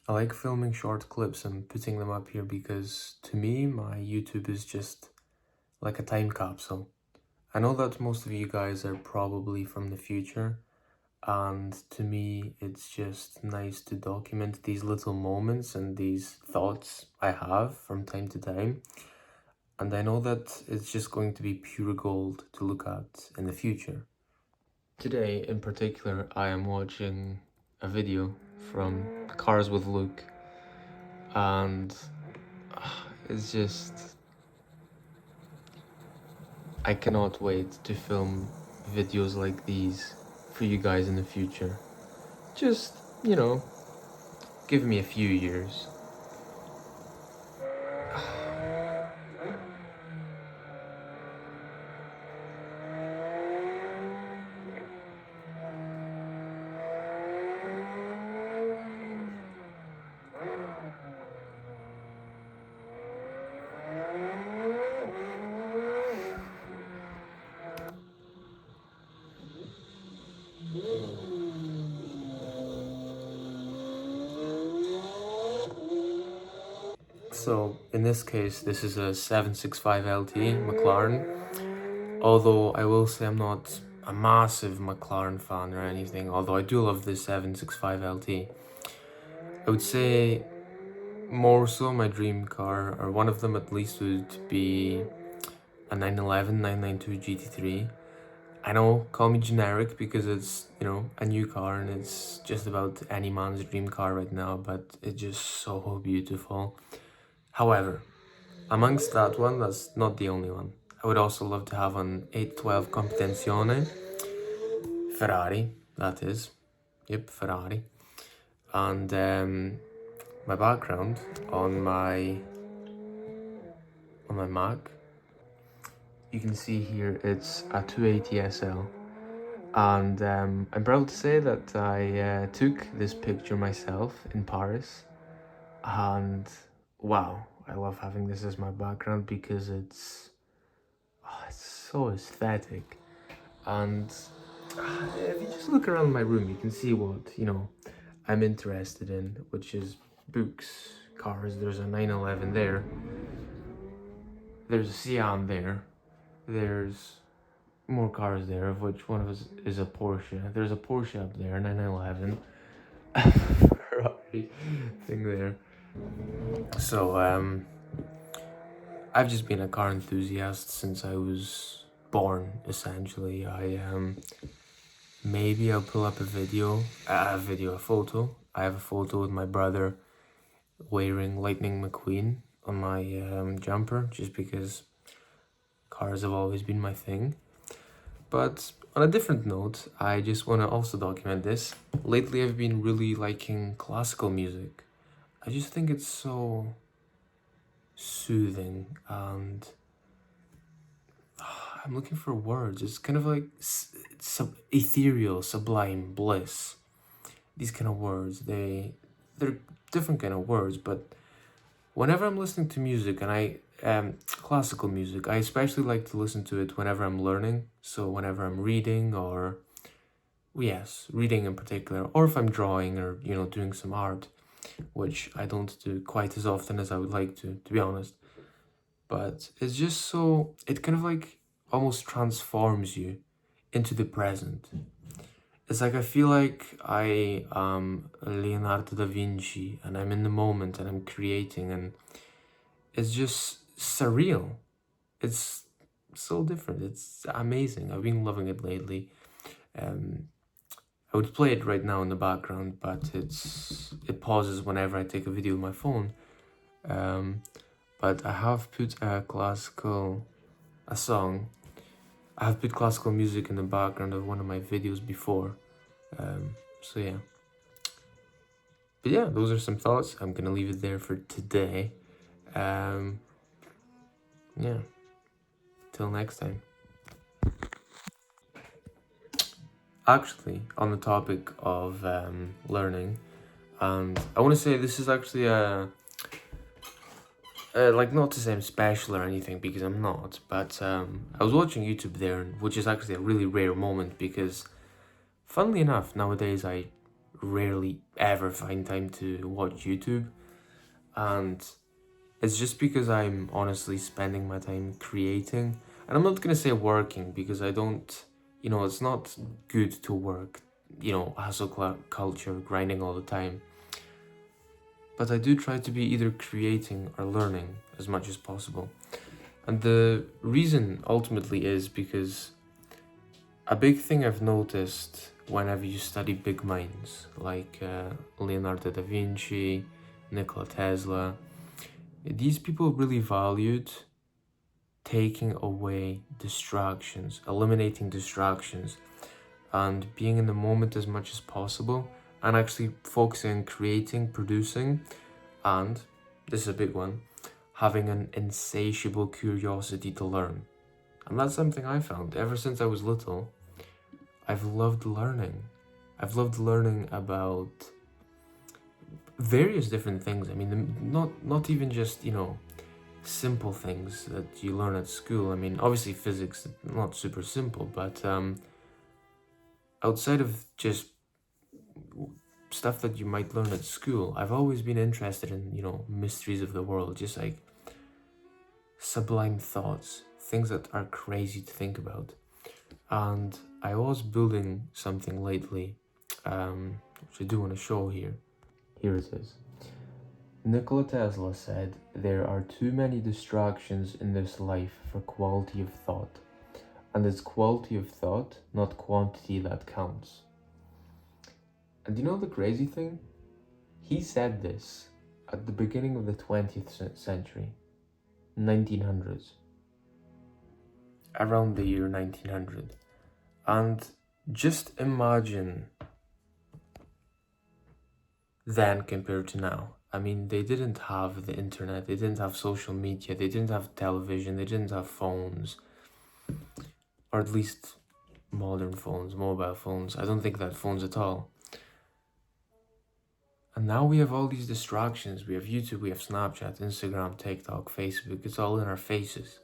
I like filming short clips and putting them up here because to me, my YouTube is just like a time capsule. I know that most of you guys are probably from the future, and to me, it's just nice to document these little moments and these thoughts I have from time to time. And I know that it's just going to be pure gold to look at in the future. Today, in particular, I am watching a video from Cars with Luke, and it's just, I cannot wait to film videos like these for you guys in the future. Just, you know, give me a few years. So, in this case, this is a 765 LT McLaren. Although I will say I'm not a massive McLaren fan or anything, although I do love the 765 LT. I would say more so my dream car, or one of them at least, would be a 911 992 GT3. I know, call me generic because it's, a new car and it's just about any man's dream car right now, but it's just so beautiful. However, amongst that one, that's not the only one. I would also love to have an 812 Competizione, Ferrari, that is. Yep, Ferrari. And my background on my Mac, you can see here it's a 280 SL. And I'm proud to say that I took this picture myself in Paris. And wow, I love having this as my background because it's so aesthetic. And if you just look around my room, you can see what, I'm interested in, which is books, cars. There's a 911 there. There's a Siam there. There's more cars there, of which one of us is a Porsche. There's a Porsche up there, 911. Ferrari thing there. So, I've just been a car enthusiast since I was born, essentially. Maybe I'll pull up a photo. I have a photo with my brother wearing Lightning McQueen on my jumper, just because cars have always been my thing. But on a different note, I just want to also document this. Lately, I've been really liking classical music. I just think it's so soothing, and I'm looking for words. It's kind of like ethereal, sublime, bliss. These kind of words, they're different kind of words, but whenever I'm listening to music, and classical music, I especially like to listen to it whenever I'm learning. So whenever I'm reading, or yes, reading in particular, or if I'm drawing or doing some art, which I don't do quite as often as I would like to be honest. But it's just so, it kind of like almost transforms you into the present. It's like I feel like I am Leonardo da Vinci and I'm in the moment and I'm creating, and it's just surreal. It's so different. It's amazing. I've been loving it lately. I would play it right now in the background, but it pauses whenever I take a video with my phone. But I have put a song. I have put classical music in the background of one of my videos before. So yeah. But yeah, those are some thoughts. I'm gonna leave it there for today. Yeah. Till next time. Actually, on the topic of learning, and I want to say this is actually like, not to say I'm special or anything, because I'm not, but I was watching YouTube there, which is actually a really rare moment, because funnily enough, nowadays I rarely ever find time to watch YouTube. And it's just because I'm honestly spending my time creating. And I'm not gonna say working because I don't, it's not good to work, hustle culture, grinding all the time. But I do try to be either creating or learning as much as possible. And the reason ultimately is because a big thing I've noticed whenever you study big minds like Leonardo da Vinci, Nikola Tesla, these people really valued taking away distractions, eliminating distractions, and being in the moment as much as possible, and actually focusing on creating, producing, and this is a big one, having an insatiable curiosity to learn. And that's something I found ever since I was little. I've loved learning. I've loved learning about various different things. I mean, not even just, simple things that you learn at school. I mean, obviously physics, not super simple, but outside of just stuff that you might learn at school, I've always been interested in, mysteries of the world, just like sublime thoughts, things that are crazy to think about. And I was building something lately, which I do want to show here. Here it is. Nikola Tesla said, "There are too many distractions in this life for quality of thought, and it's quality of thought, not quantity, that counts." And you know the crazy thing? He said this at the beginning of the 20th century, 1900s, around the year 1900. And just imagine then compared to now. I mean, they didn't have the internet, they didn't have social media, they didn't have television, they didn't have phones, or at least modern phones, mobile phones. I don't think they had phones at all. And now we have all these distractions. We have YouTube, we have Snapchat, Instagram, TikTok, Facebook. It's all in our faces.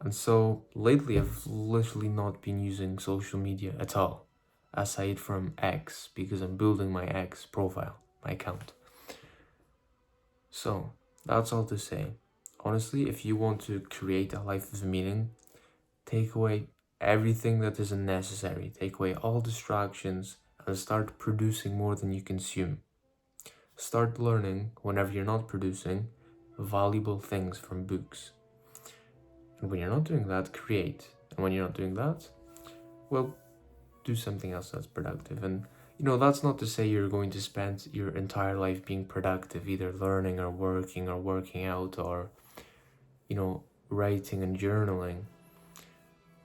And so lately I've literally not been using social media at all, aside from X, because I'm building my X profile, my account. So that's all to say. Honestly, if you want to create a life of meaning, take away everything that isn't necessary. Take away all distractions and start producing more than you consume. Start learning, whenever you're not producing, valuable things from books. And when you're not doing that, create. And when you're not doing that, well, do something else that's productive. And, that's not to say you're going to spend your entire life being productive, either learning or working out or, writing and journaling.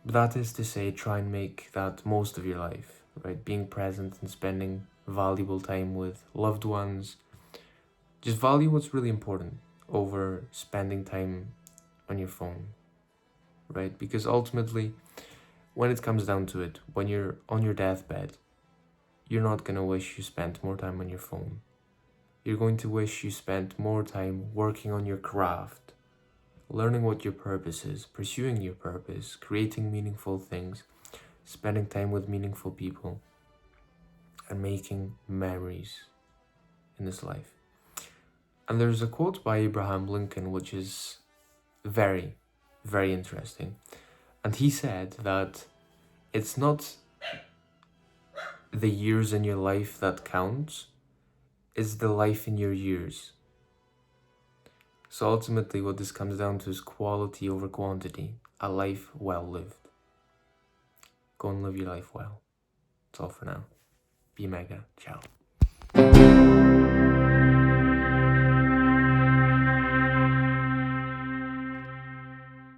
But that is to say, try and make that most of your life, right? Being present and spending valuable time with loved ones. Just value what's really important over spending time on your phone, right? Because ultimately, when it comes down to it, when you're on your deathbed, you're not going to wish you spent more time on your phone. You're going to wish you spent more time working on your craft, learning what your purpose is, pursuing your purpose, creating meaningful things, spending time with meaningful people, and making memories in this life. And there's a quote by Abraham Lincoln which is very, very interesting. And he said that it's not the years in your life that counts, it's the life in your years. So ultimately what this comes down to is quality over quantity, a life well lived. Go and live your life well. That's all for now. Be mega. Ciao.